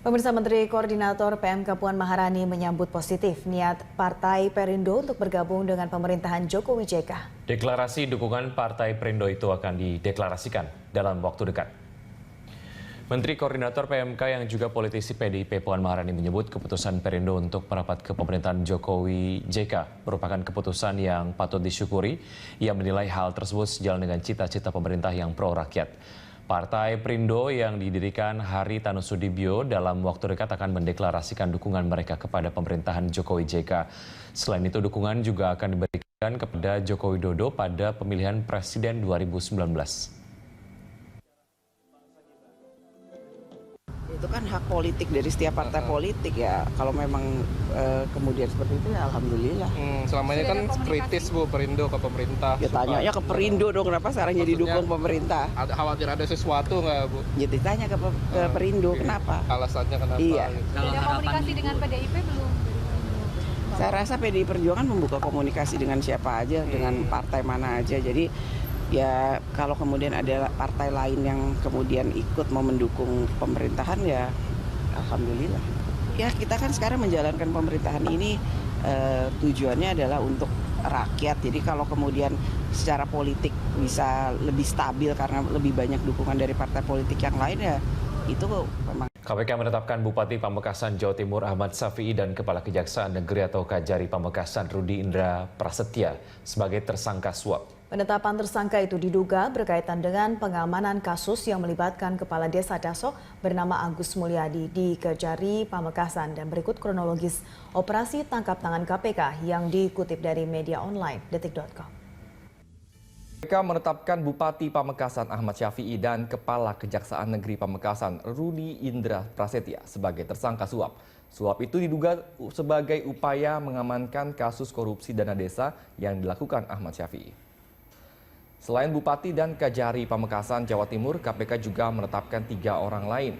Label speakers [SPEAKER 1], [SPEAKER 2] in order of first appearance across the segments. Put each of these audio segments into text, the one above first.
[SPEAKER 1] Pemirsa, Menteri Koordinator PMK Puan Maharani menyambut positif niat Partai Perindo untuk bergabung dengan pemerintahan Jokowi JK.
[SPEAKER 2] Deklarasi dukungan Partai Perindo itu akan dideklarasikan dalam waktu dekat. Menteri Koordinator PMK yang juga politisi PDIP Puan Maharani menyebut keputusan Perindo untuk merapat ke pemerintahan Jokowi JK merupakan keputusan yang patut disyukuri. Ia menilai hal tersebut sejalan dengan cita-cita pemerintah yang pro-rakyat. Partai Perindo yang didirikan Haritanu Sudibyo dalam waktu dekat akan mendeklarasikan dukungan mereka kepada pemerintahan Jokowi JK. Selain itu, dukungan juga akan diberikan kepada Joko Widodo pada pemilihan Presiden 2019.
[SPEAKER 3] Itu kan hak politik dari setiap partai politik ya. Kalau memang kemudian seperti itu ya alhamdulillah.
[SPEAKER 4] Selama ini kan kritis Bu Perindo ke pemerintah.
[SPEAKER 3] Ya tanya ke Perindo dong, kenapa sekarang jadi dukung pemerintah?
[SPEAKER 4] Khawatir ada sesuatu nggak Bu?
[SPEAKER 3] Jadi tanya ke Perindo kenapa?
[SPEAKER 4] Alasannya kenapa?
[SPEAKER 3] Iya.
[SPEAKER 5] Ada komunikasi dengan PDIP belum?
[SPEAKER 3] Saya rasa PDI Perjuangan membuka komunikasi dengan siapa aja, dengan partai mana aja. Jadi ya kalau kemudian ada partai lain yang kemudian ikut mau mendukung pemerintahan ya alhamdulillah. Ya kita kan sekarang menjalankan pemerintahan ini tujuannya adalah untuk rakyat. Jadi kalau kemudian secara politik bisa lebih stabil karena lebih banyak dukungan dari partai politik yang lain ya itu memang.
[SPEAKER 2] KPK menetapkan Bupati Pamekasan Jawa Timur Ahmad Syafi'i dan Kepala Kejaksaan Negeri atau Kajari Pamekasan Rudi Indra Prasetya sebagai tersangka suap.
[SPEAKER 1] Penetapan tersangka itu diduga berkaitan dengan pengamanan kasus yang melibatkan Kepala Desa Dasok bernama Agus Mulyadi di Kajari Pamekasan, dan berikut kronologis operasi tangkap tangan KPK yang dikutip dari media online detik.com.
[SPEAKER 6] KPK menetapkan Bupati Pamekasan Ahmad Syafi'i dan Kepala Kejaksaan Negeri Pamekasan Rudi Indra Prasetya sebagai tersangka suap. Suap itu diduga sebagai upaya mengamankan kasus korupsi dana desa yang dilakukan Ahmad Syafi'i. Selain Bupati dan Kajari Pamekasan Jawa Timur, KPK juga menetapkan 3 orang lain.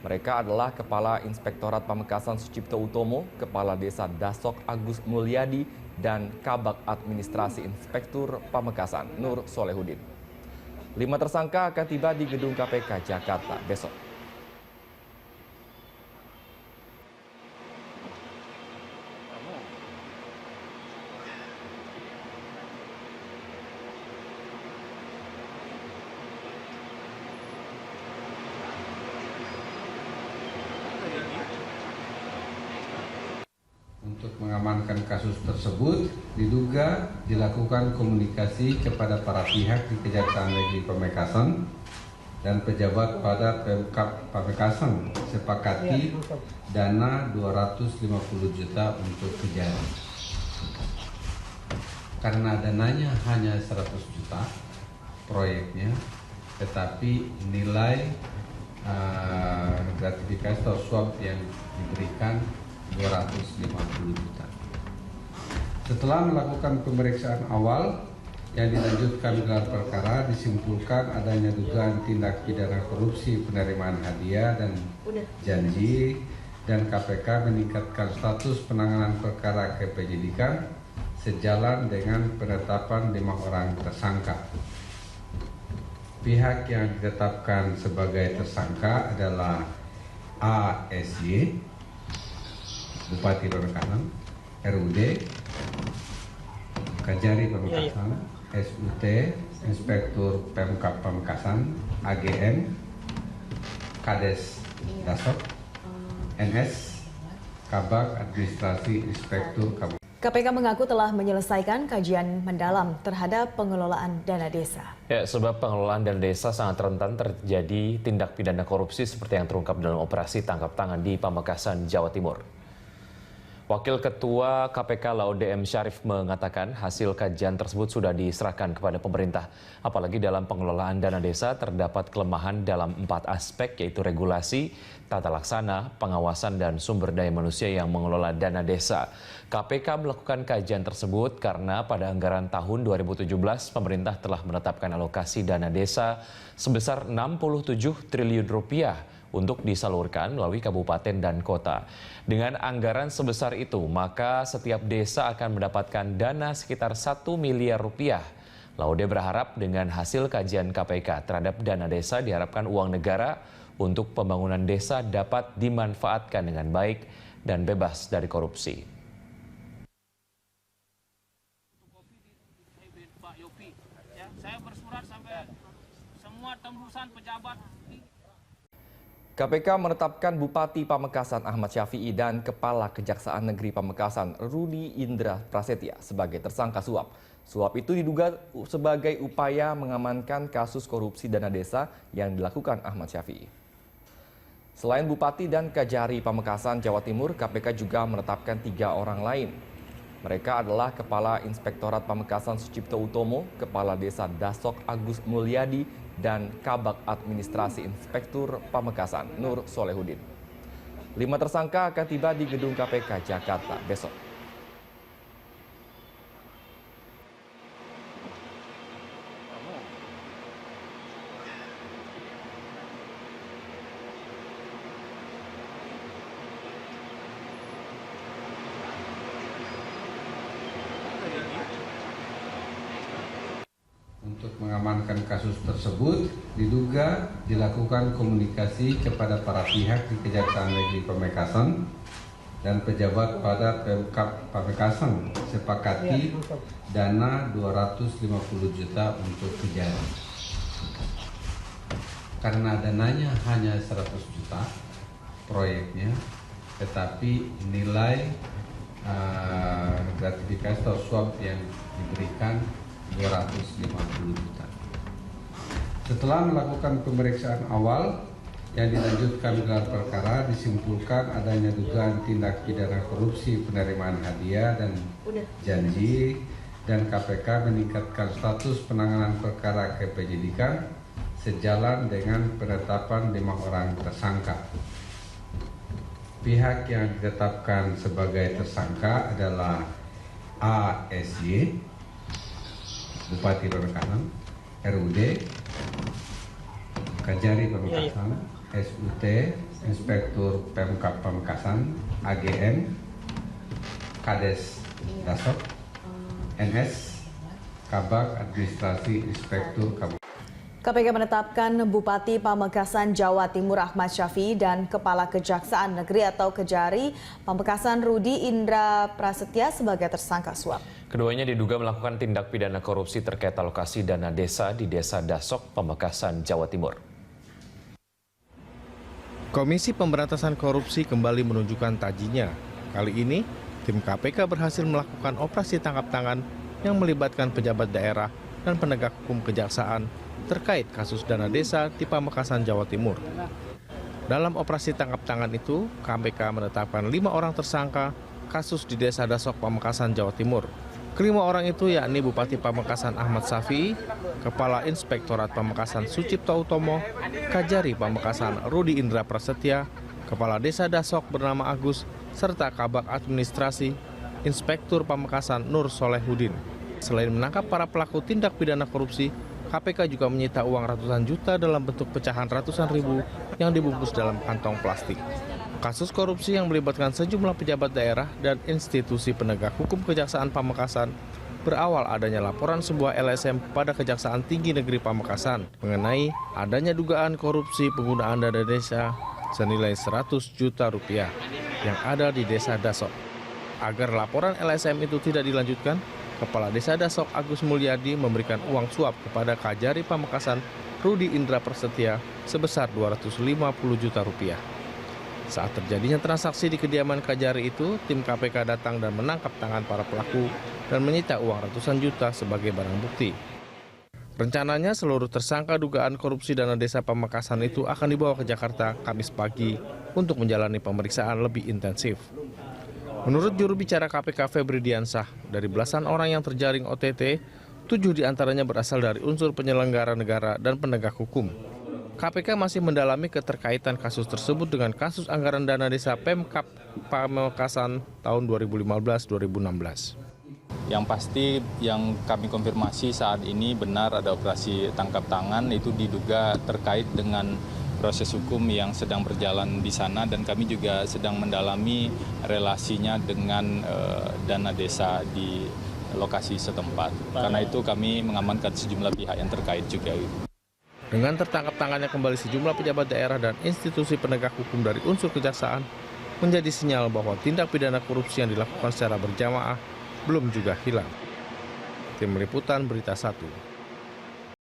[SPEAKER 6] Mereka adalah Kepala Inspektorat Pamekasan Sucipto Utomo, Kepala Desa Dasok Agus Mulyadi, dan Kabak Administrasi Inspektur Pamekasan Nur Solehudin. 5 tersangka akan tiba di gedung KPK Jakarta besok.
[SPEAKER 7] Untuk mengamankan kasus tersebut, diduga dilakukan komunikasi kepada para pihak di Kejaksaan Negeri Pamekasan dan pejabat pada Pemkab Pamekasan sepakati dana 250 juta untuk Kejari. Karena dananya hanya 100 juta proyeknya, tetapi nilai gratifikasi atau suap yang diberikan 250 juta. Setelah melakukan pemeriksaan awal yang dilanjutkan gelar perkara, disimpulkan adanya dugaan tindak pidana korupsi penerimaan hadiah dan janji, dan KPK meningkatkan status penanganan perkara ke penyidikan sejalan dengan penetapan 5 orang tersangka. Pihak yang ditetapkan sebagai tersangka adalah ASY, Bupati Pamekasan, RUD, Kajari Pamekasan, SUT, Inspektur Pemkab Pamekasan, AGM, Kades Dasok, NS, Kabak Administrasi Inspektur Kabupaten.
[SPEAKER 1] KPK mengaku telah menyelesaikan kajian mendalam terhadap pengelolaan dana desa.
[SPEAKER 2] Ya, sebab pengelolaan dana desa sangat rentan terjadi tindak pidana korupsi seperti yang terungkap dalam operasi tangkap tangan di Pamekasan, Jawa Timur. Wakil Ketua KPK Laude M. Syarif mengatakan hasil kajian tersebut sudah diserahkan kepada pemerintah. Apalagi dalam pengelolaan dana desa terdapat kelemahan dalam 4 aspek, yaitu regulasi, tata laksana, pengawasan, dan sumber daya manusia yang mengelola dana desa. KPK melakukan kajian tersebut karena pada anggaran tahun 2017 pemerintah telah menetapkan alokasi dana desa sebesar 67 triliun rupiah untuk disalurkan melalui kabupaten dan kota. Dengan anggaran sebesar itu, maka setiap desa akan mendapatkan dana sekitar 1 miliar rupiah. Laude berharap dengan hasil kajian KPK terhadap dana desa diharapkan uang negara untuk pembangunan desa dapat dimanfaatkan dengan baik dan bebas dari korupsi.
[SPEAKER 6] KPK menetapkan Bupati Pamekasan Ahmad Syafi'i dan Kepala Kejaksaan Negeri Pamekasan Rudi Indra Prasetya sebagai tersangka suap. Suap itu diduga sebagai upaya mengamankan kasus korupsi dana desa yang dilakukan Ahmad Syafi'i. Selain Bupati dan Kajari Pamekasan, Jawa Timur, KPK juga menetapkan 3 orang lain. Mereka adalah Kepala Inspektorat Pamekasan Sucipto Utomo, Kepala Desa Dasok Agus Mulyadi, dan Kabak Administrasi Inspektur Pamekasan Nur Solehudin. 5 tersangka akan tiba di gedung KPK Jakarta besok.
[SPEAKER 7] Untuk mengamankan kasus tersebut, diduga dilakukan komunikasi kepada para pihak di Kejaksaan Negeri Pamekasan dan pejabat pada Pemkab Pamekasan sepakati dana 250 juta untuk Kejari. Karena dananya hanya 100 juta proyeknya, tetapi nilai gratifikasi atau suap yang diberikan 250 juta. Setelah melakukan pemeriksaan awal yang dilanjutkan gelar perkara, disimpulkan adanya dugaan tindak pidana korupsi penerimaan hadiah dan janji, dan KPK meningkatkan status penanganan perkara ke penyidikan sejalan dengan penetapan 5 orang tersangka. Pihak yang ditetapkan sebagai tersangka adalah ASY, Bupati Pamekasan, RUD, Kajari Pamekasan, SUT, Inspektur Pemkab Pamekasan, AGM, Kades Dasok, NS, Kabak Administrasi Inspektur Kabupaten.
[SPEAKER 1] KPK menetapkan Bupati Pamekasan Jawa Timur Ahmad Syafi'i dan Kepala Kejaksaan Negeri atau Kejari Pamekasan Rudi Indra Prasetya sebagai tersangka suap.
[SPEAKER 2] Keduanya diduga melakukan tindak pidana korupsi terkait alokasi dana desa di Desa Dasok, Pamekasan, Jawa Timur.
[SPEAKER 8] Komisi Pemberantasan Korupsi kembali menunjukkan tajinya. Kali ini, tim KPK berhasil melakukan operasi tangkap tangan yang melibatkan pejabat daerah dan penegak hukum kejaksaan terkait kasus dana desa di Pamekasan, Jawa Timur. Dalam operasi tangkap tangan itu, KPK menetapkan 5 orang tersangka kasus di Desa Dasok, Pamekasan, Jawa Timur. Kelima orang itu yakni Bupati Pamekasan Ahmad Syafi'i, Kepala Inspektorat Pamekasan Sucipto Utomo, Kajari Pamekasan Rudi Indra Prasetya, Kepala Desa Dasok bernama Agus, serta Kabak Administrasi Inspektur Pamekasan Nur Solehudin. Selain menangkap para pelaku tindak pidana korupsi, KPK juga menyita uang ratusan juta dalam bentuk pecahan ratusan ribu yang dibungkus dalam kantong plastik. Kasus korupsi yang melibatkan sejumlah pejabat daerah dan institusi penegak hukum Kejaksaan Pamekasan berawal adanya laporan sebuah LSM pada Kejaksaan Tinggi Negeri Pamekasan mengenai adanya dugaan korupsi penggunaan dana desa senilai 100 juta rupiah yang ada di Desa Dasok. Agar laporan LSM itu tidak dilanjutkan, Kepala Desa Dasok Agus Mulyadi memberikan uang suap kepada Kajari Pamekasan Rudi Indra Prasetya sebesar 250 juta rupiah. Saat terjadinya transaksi di kediaman Kajari itu, tim KPK datang dan menangkap tangan para pelaku dan menyita uang ratusan juta sebagai barang bukti. Rencananya seluruh tersangka dugaan korupsi dana desa Pamekasan itu akan dibawa ke Jakarta Kamis pagi untuk menjalani pemeriksaan lebih intensif. Menurut juru bicara KPK Febri Diansah, dari belasan orang yang terjaring OTT, 7 diantaranya berasal dari unsur penyelenggara negara dan penegak hukum. KPK masih mendalami keterkaitan kasus tersebut dengan kasus anggaran dana desa Pemkab Pamekasan tahun 2015-2016.
[SPEAKER 9] Yang pasti yang kami konfirmasi saat ini benar ada operasi tangkap tangan, itu diduga terkait dengan proses hukum yang sedang berjalan di sana, dan kami juga sedang mendalami relasinya dengan dana desa di lokasi setempat. Karena itu kami mengamankan sejumlah pihak yang terkait juga.
[SPEAKER 8] Dengan tertangkap tangannya kembali sejumlah pejabat daerah dan institusi penegak hukum dari unsur kejaksaan, menjadi sinyal bahwa tindak pidana korupsi yang dilakukan secara berjamaah belum juga hilang. Tim Liputan Berita 1.